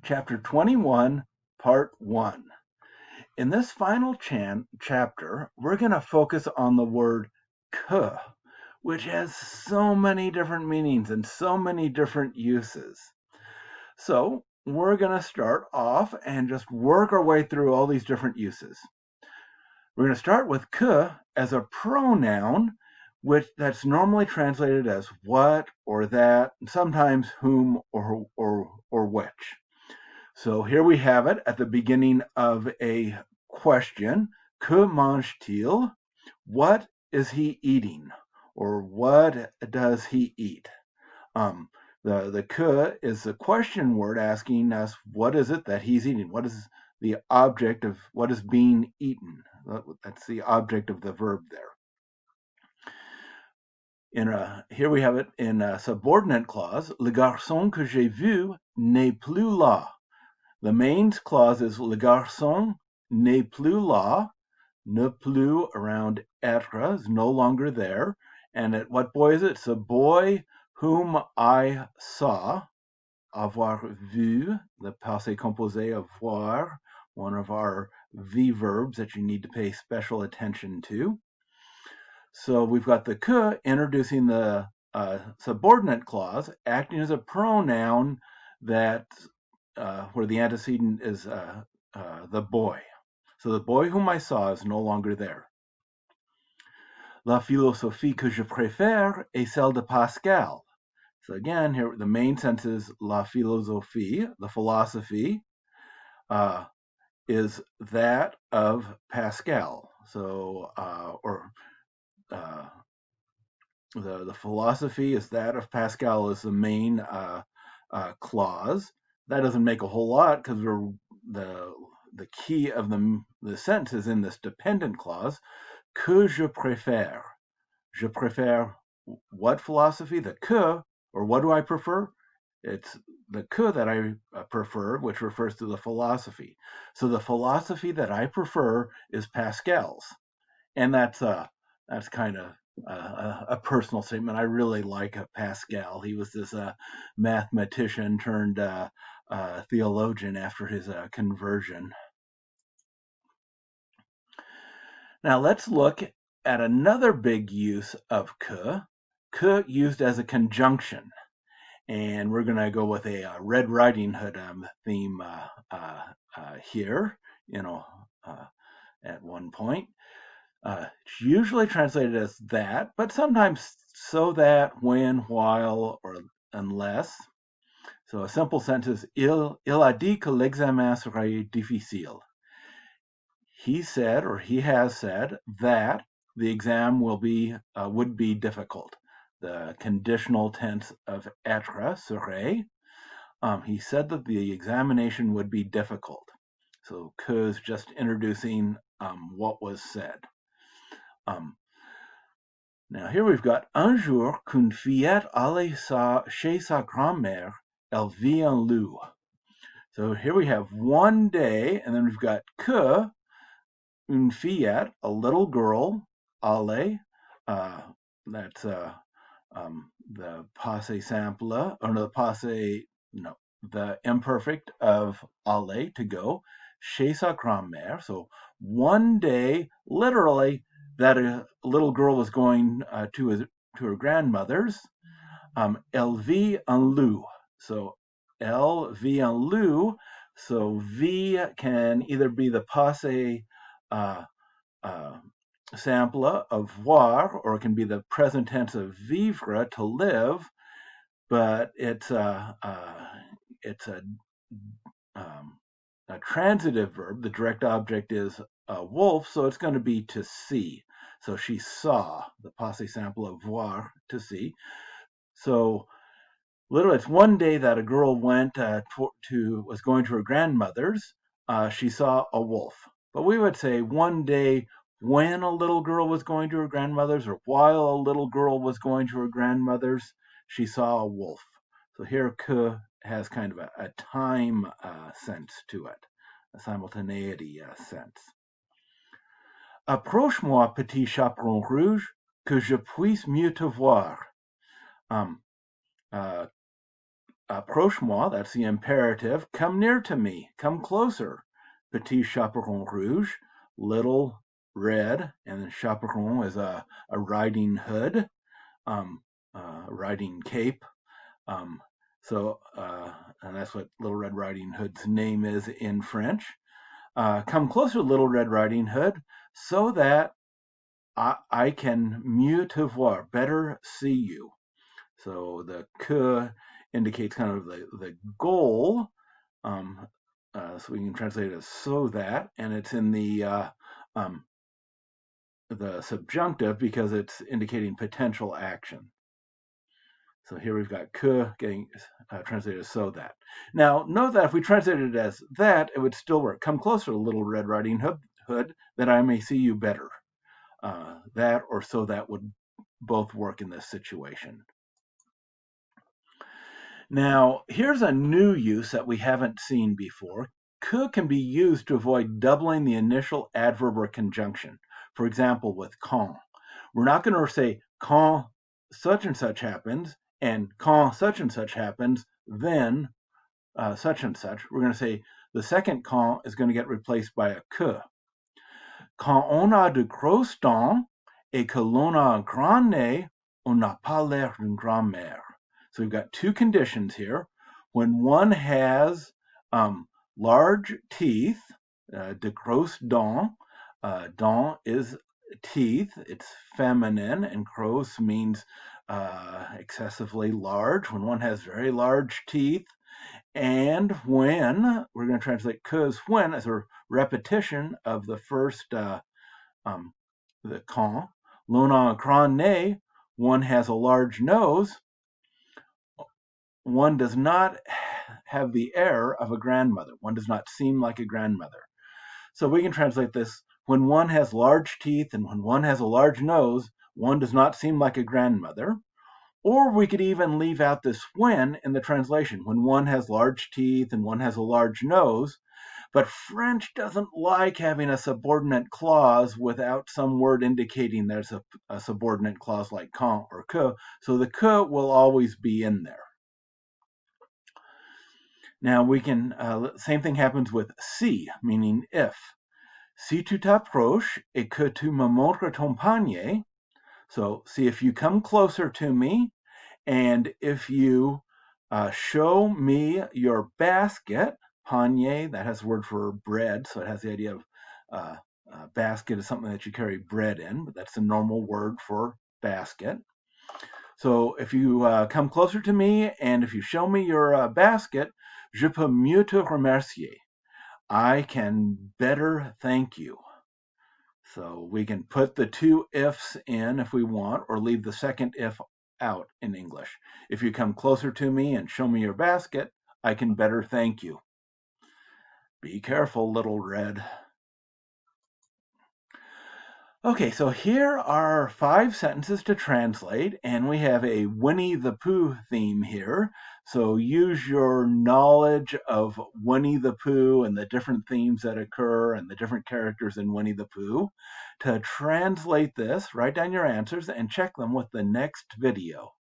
Chapter 21, Part 1. In this final chapter, we're going to focus on the word que, which has so many different meanings and so many different uses. So we're going to start off and just work our way through all these different uses. We're going to start with que as a pronoun, that's normally translated as what or that, and sometimes whom or which. So here we have it at the beginning of a question. Que mange-t-il? What is he eating? Or what does he eat? The que is a question word asking us what is it that he's eating? What is the object of what is being eaten? That's the object of the verb there. Here we have it in a subordinate clause. Le garçon que j'ai vu n'est plus là. The main clause is le garçon n'est plus là. Ne plus around être is no longer there. And what boy is it? It's a boy whom I saw. Avoir vu, the passé composé of voir, one of our V verbs that you need to pay special attention to. So we've got the que introducing the subordinate clause, acting as a pronoun that where the antecedent is the boy. So the boy whom I saw is no longer there. La philosophie que je préfère est celle de Pascal. So again, here the main sense is la philosophie, the philosophy, is that of Pascal. So, the philosophy is that of Pascal is the main clause. That doesn't make a whole lot because the key of the sentence is in this dependent clause. Que je préfère. Je préfère what philosophy? The que, or what do I prefer? It's the que that I prefer, which refers to the philosophy. So the philosophy that I prefer is Pascal's, and that's kind of a personal statement. I really like Pascal. He was this mathematician turned theologian after his conversion. Now let's look at another big use of que used as a conjunction. And we're going to go with a Red Riding Hood theme here, at one point. It's usually translated as that, but sometimes so that, when, while, or unless. So a simple sentence, il a dit que l'examen serait difficile. He said, or he has said, that the exam would be difficult. The conditional tense of être, serait. He said that the examination would be difficult. So que is just introducing what was said. Now here we've got un jour qu'une fillette allait chez sa grand-mère, elle vit un loup. So here we have one day, and then we've got que, une fillette, a little girl, allait, that's the passé simple, or the imperfect of aller, to go, chez sa grand-mère. So one day, literally, that a little girl was going to her grandmother's. Elle vit un loup. So elle vit un loup. So V can either be the passé simple of voir, or it can be the present tense of vivre, to live. But it's a transitive verb. The direct object is a wolf, so it's going to be to see. So she saw, the passé simple of voir, to see. So literally, it's one day that a girl was going to her grandmother's. She saw a wolf. But we would say one day when a little girl was going to her grandmother's, or while a little girl was going to her grandmother's, she saw a wolf. So here que has kind of a time sense to it, a simultaneity sense. Approche-moi, petit chaperon rouge, que je puisse mieux te voir. Approche-moi, that's the imperative. Come near to me. Come closer. Petit chaperon rouge, little red, and chaperon is a riding hood, riding cape. And that's what Little Red Riding Hood's name is in French. Come closer, Little Red Riding Hood, so that I can mieux te voir, better see you. So the que indicates kind of the goal. So we can translate it as so that, and it's in the subjunctive because it's indicating potential action. So here we've got que getting translated as so that. Now, note that if we translated it as that, it would still work. Come closer, Little Red Riding Hood, that I may see you better. That or so that would both work in this situation. Now, here's a new use that we haven't seen before. Que can be used to avoid doubling the initial adverb or conjunction. For example, with quand. We're not going to say quand such and such happens, and quand such and such happens, then such and such. We're going to say the second quand is going to get replaced by a que. Quand on a de grosses dents et que l'on a un grand nez, on n'a pas l'air d'une grand-mère. So we've got two conditions here. When one has large teeth, de grosses dents, dents is teeth, it's feminine, and gros means excessively large. When one has very large teeth, and when, we're going to translate cause when as a repetition of the first, the quand, l'on a un grand nez, one has a large nose, one does not have the air of a grandmother. One does not seem like a grandmother. So we can translate this, when one has large teeth and when one has a large nose, one does not seem like a grandmother. Or we could even leave out this when in the translation, when one has large teeth and one has a large nose. But French doesn't like having a subordinate clause without some word indicating there's a subordinate clause like quand or que, so the que will always be in there. Now we can, same thing happens with si, meaning if. Si tu t'approches et que tu me montres ton panier, so see if you come closer to me, and if you show me your basket, panier, that has a word for bread, so it has the idea of basket is something that you carry bread in, but that's a normal word for basket. So if you come closer to me and if you show me your basket, je peux mieux te remercier. I can better thank you. So we can put the two ifs in if we want, or leave the second if out in English. If you come closer to me and show me your basket, I can better thank you. Be careful, Little Red. Okay, so here are 5 sentences to translate, and we have a Winnie the Pooh theme here. So use your knowledge of Winnie the Pooh and the different themes that occur and the different characters in Winnie the Pooh to translate this, write down your answers, and check them with the next video.